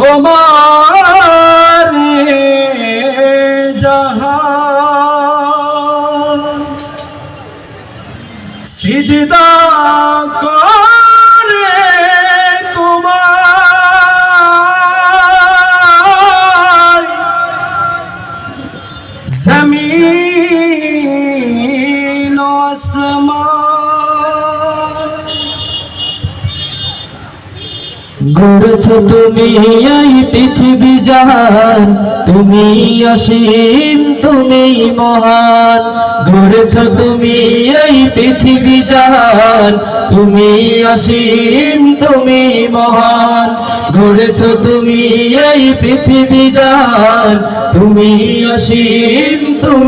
তোমার জাহান সিজদা করে তোমার জমিন ও আসমান গড়েছ তুমি এই পৃথিবী জাহান তুমি অসীম তুমি মহান গড়েছ তুমি এই পৃথিবী জাহান তুমি অসীম তুমি মহান গড়েছ তুমি এই পৃথিবী জাহান তুমি অসীম তুমি